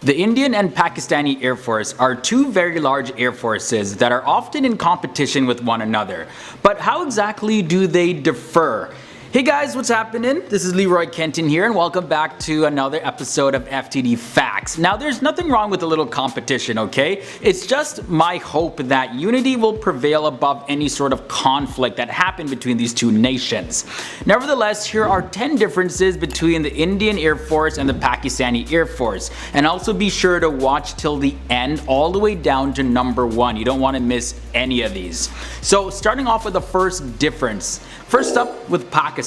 The Indian and Pakistani Air Force are two very large air forces that are often in competition with one another. But how exactly do they differ? Hey guys, what's happening? This is Leroy Kenton here and welcome back to another episode of FTD Facts. Now there's nothing wrong with a little competition, okay? It's just my hope that unity will prevail above any sort of conflict that happened between these two nations. Nevertheless, here are 10 differences between the Indian Air Force and the Pakistani Air Force. And also be sure to watch till the end all the way down to number 1. You don't want to miss any of these. So starting off with the first difference. First up with Pakistan.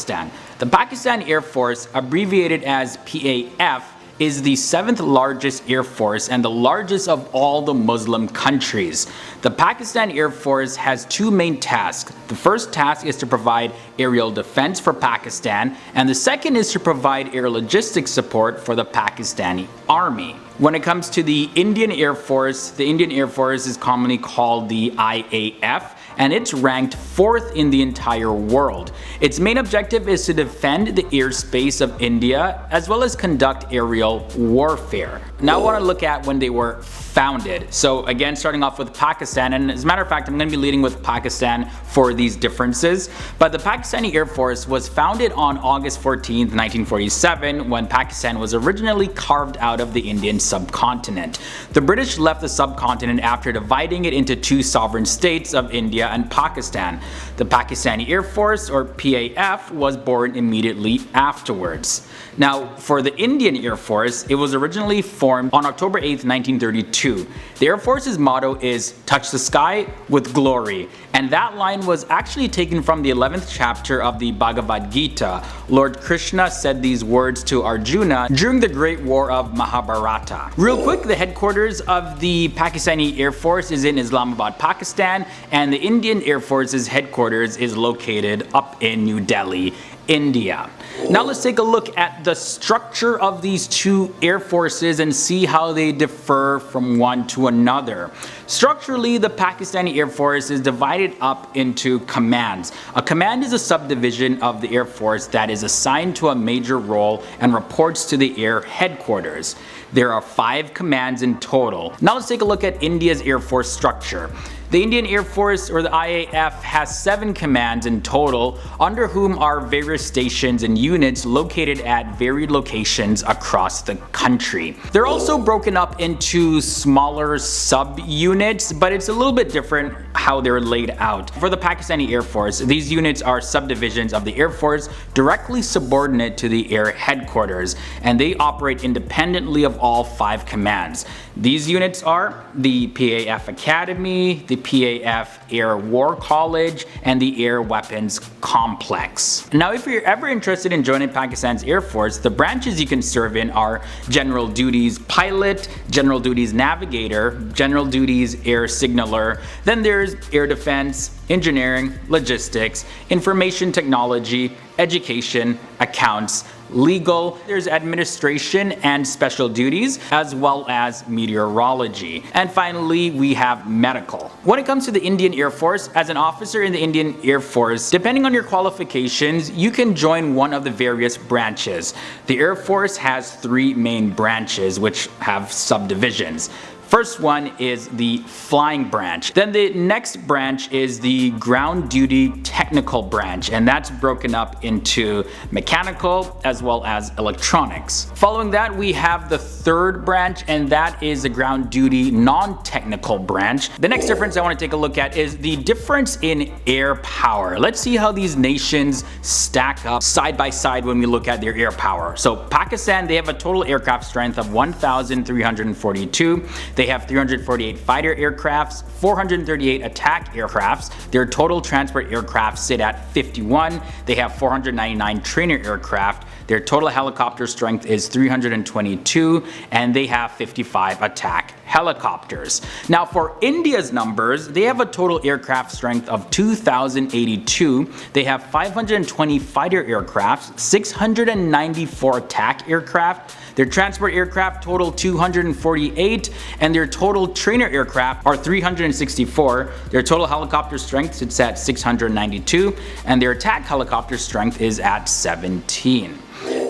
The Pakistan Air Force, abbreviated as PAF, is the 7th largest air force and the largest of all the Muslim countries. The Pakistan Air Force has two main tasks. The first task is to provide aerial defense for Pakistan, and the second is to provide air logistics support for the Pakistani Army. When it comes to the Indian Air Force is commonly called the IAF, and it's ranked 4th in the entire world. Its main objective is to defend the airspace of India as well as conduct aerial warfare. Now I want to look at when they were founded. So again, starting off with Pakistan, and as a matter of fact, I'm going to be leading with Pakistan for these differences. But the Pakistani Air Force was founded on August 14th, 1947, when Pakistan was originally carved out of the Indian subcontinent. The British left the subcontinent after dividing it into two sovereign states of India and Pakistan. The Pakistani Air Force, or PAF, was born immediately afterwards. Now, for the Indian Air Force, it was originally formed on October 8th, 1932. The Air Force's motto is "Touch the sky with glory," and that line was actually taken from the 11th chapter of the Bhagavad Gita. Lord Krishna said these words to Arjuna during the Great War of Mahabharata. Real quick, the headquarters of the Pakistani Air Force is in Islamabad, Pakistan, and the Indian Air Force's headquarters is located up in New Delhi, India. Now let's take a look at the structure of these two air forces and see how they differ from one to another. Structurally, the Pakistani Air Force is divided up into commands. A command is a subdivision of the Air Force that is assigned to a major role and reports to the Air Headquarters. There are 5 commands in total. Now let's take a look at India's Air Force structure. The Indian Air Force, or the IAF, has 7 commands in total, under whom are various stations and units located at varied locations across the country. They're also broken up into smaller sub-units, but it's a little bit different how they're laid out. For the Pakistani Air Force, these units are subdivisions of the Air Force directly subordinate to the Air Headquarters, and they operate independently of all 5 commands. These units are the PAF Academy, the PAF Air War College, and the Air Weapons Complex. Now, if you're ever interested in joining Pakistan's Air Force, the branches you can serve in are General Duties Pilot, General Duties Navigator, General Duties Air Signaler, then there's Air Defense, Engineering, Logistics, Information Technology, Education, Accounts, Legal, there's Administration and Special Duties, as well as Meteorology. And finally, we have Medical. When it comes to the Indian Air Force, as an officer in the Indian Air Force, depending on your qualifications, you can join one of the various branches. The Air Force has 3 main branches, which have subdivisions. First one is the Flying Branch. Then the next branch is the Ground Duty Technical Branch, and that's broken up into mechanical as well as electronics. Following that, we have the third branch, and that is the Ground Duty Non-Technical Branch. The next difference I want to take a look at is the difference in air power. Let's see how these nations stack up side by side when we look at their air power. So Pakistan, they have a total aircraft strength of 1,342. They have 348 fighter aircrafts, 438 attack aircrafts. Their total transport aircraft sit at 51. They have 499 trainer aircraft. Their total helicopter strength is 322, and they have 55 attack helicopters. Now for India's numbers, they have a total aircraft strength of 2,082. They have 520 fighter aircraft, 694 attack aircraft. Their transport aircraft total 248, and their total trainer aircraft are 364. Their total helicopter strength sits at 692, and their attack helicopter strength is at 17.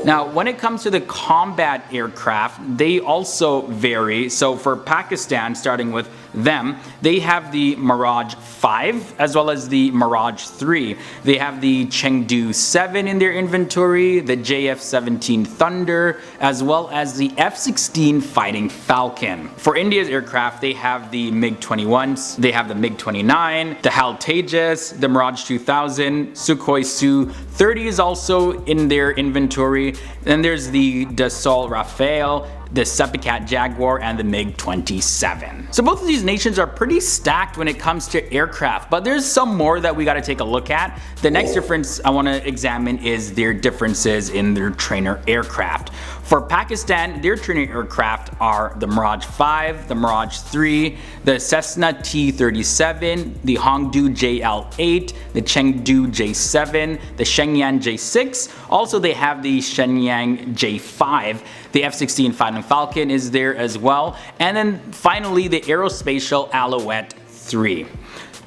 Now, when it comes to the combat aircraft, they also vary. So for Pakistan, starting with them, they have the Mirage 5 as well as the Mirage 3. They have the Chengdu 7 in their inventory, the JF-17 Thunder, as well as the F-16 Fighting Falcon. For India's aircraft, they have the MiG-21s, they have the MiG-29, the HAL Tejas, the Mirage 2000, Sukhoi Su-30 is also in their inventory. Then there's the Dassault Rafale, the Seppicat Jaguar, and the MiG-27. So both of these nations are pretty stacked when it comes to aircraft, but there's some more that we got to take a look at. The next difference I want to examine is their differences in their trainer aircraft. For Pakistan, their trainer aircraft are the Mirage 5, the Mirage 3, the Cessna T-37, the Hongdu JL-8, the Chengdu J-7, the Shenyang J-6. Also, they have the Shenyang J-5. The F-16 Fighting Falcon is there as well. And then finally, the Aerospatial Alouette 3.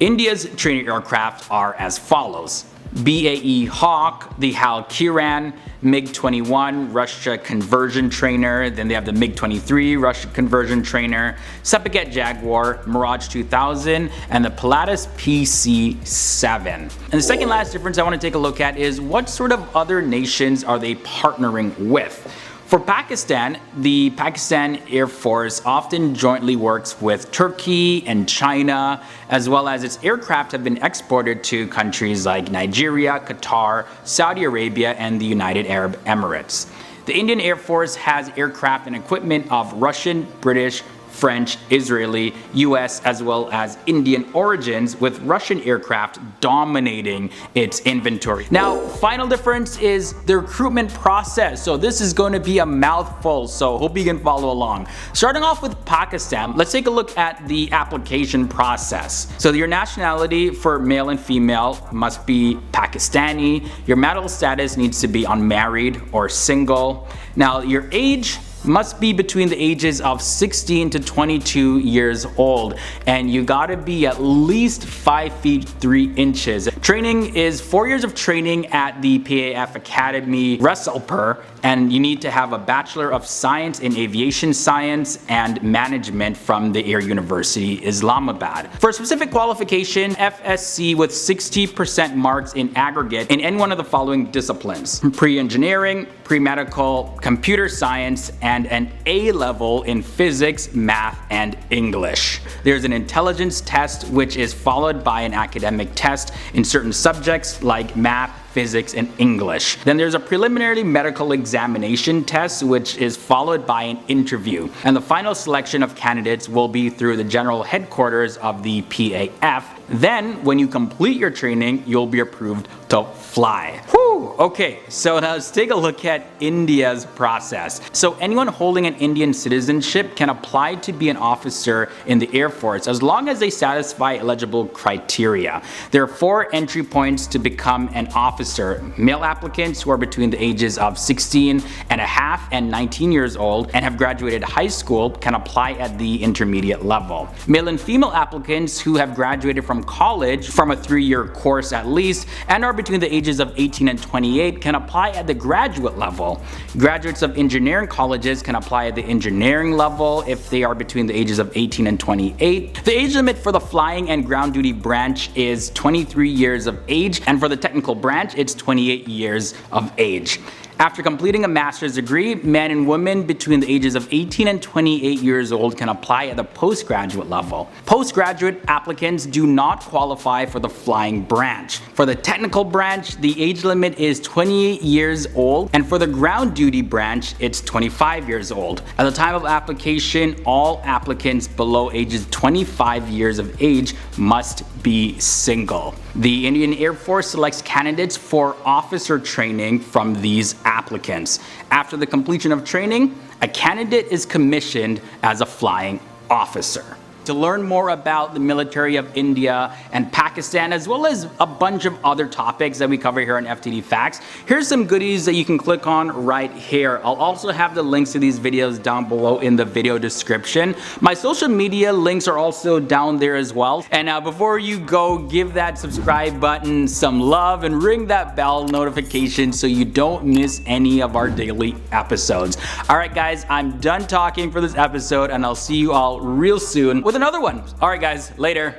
India's trainer aircraft are as follows: BAE Hawk, the HAL Kiran, MiG-21 Russia conversion trainer, then they have the MiG-23 Russia conversion trainer, Seppicat Jaguar, Mirage 2000, and the Pilatus PC-7. And the second last difference I want to take a look at is what sort of other nations are they partnering with? For Pakistan, the Pakistan Air Force often jointly works with Turkey and China, as well as its aircraft have been exported to countries like Nigeria, Qatar, Saudi Arabia, and the United Arab Emirates. The Indian Air Force has aircraft and equipment of Russian, British, French, Israeli, US, as well as Indian origins, with Russian aircraft dominating its inventory. Now, final difference is the recruitment process. So this is going to be a mouthful, so hope you can follow along. Starting off with Pakistan, let's take a look at the application process. So your nationality for male and female must be Pakistani. Your marital status needs to be unmarried or single. Now, your age must be between the ages of 16 to 22 years old, and you gotta be at least 5 feet 3 inches. Training is 4 years of training at the PAF Academy Rasulpur, and you need to have a Bachelor of Science in Aviation Science and Management from the Air University, Islamabad. For a specific qualification, FSC with 60% marks in aggregate in any one of the following disciplines: pre-engineering, pre-medical, computer science, and an A level in physics, math, and English. There's an intelligence test, which is followed by an academic test in certain subjects like math, physics, and English. Then there's a preliminary medical examination test, which is followed by an interview. And the final selection of candidates will be through the general headquarters of the PAF. Then, when you complete your training, you'll be approved to fly. Whew, okay, so now let's take a look at India's process. So anyone holding an Indian citizenship can apply to be an officer in the Air Force as long as they satisfy eligible criteria. There are 4 entry points to become an officer. Male applicants who are between the ages of 16 and a half and 19 years old and have graduated high school can apply at the intermediate level. Male and female applicants who have graduated from college from a 3-year course at least and are between the ages of 18 and 28 can apply at the graduate level. Graduates of engineering colleges can apply at the engineering level if they are between the ages of 18 and 28. The age limit for the flying and ground duty branch is 23 years of age, and for the technical branch it's 28 years of age. After completing a master's degree, men and women between the ages of 18 and 28 years old can apply at the postgraduate level. Postgraduate applicants do not qualify for the flying branch. For the technical branch, the age limit is 28 years old, and for the ground duty branch, it's 25 years old. At the time of application, all applicants below ages 25 years of age must be single. The Indian Air Force selects candidates for officer training from these applicants. After the completion of training, a candidate is commissioned as a flying officer. To learn more about the military of India and Pakistan, as well as a bunch of other topics that we cover here on FTD Facts, here's some goodies that you can click on right here. I'll also have the links to these videos down below in the video description. My social media links are also down there as well. And now before you go, give that subscribe button some love and ring that bell notification so you don't miss any of our daily episodes. Alright guys, I'm done talking for this episode and I'll see you all real soon with another one. Alright guys, later.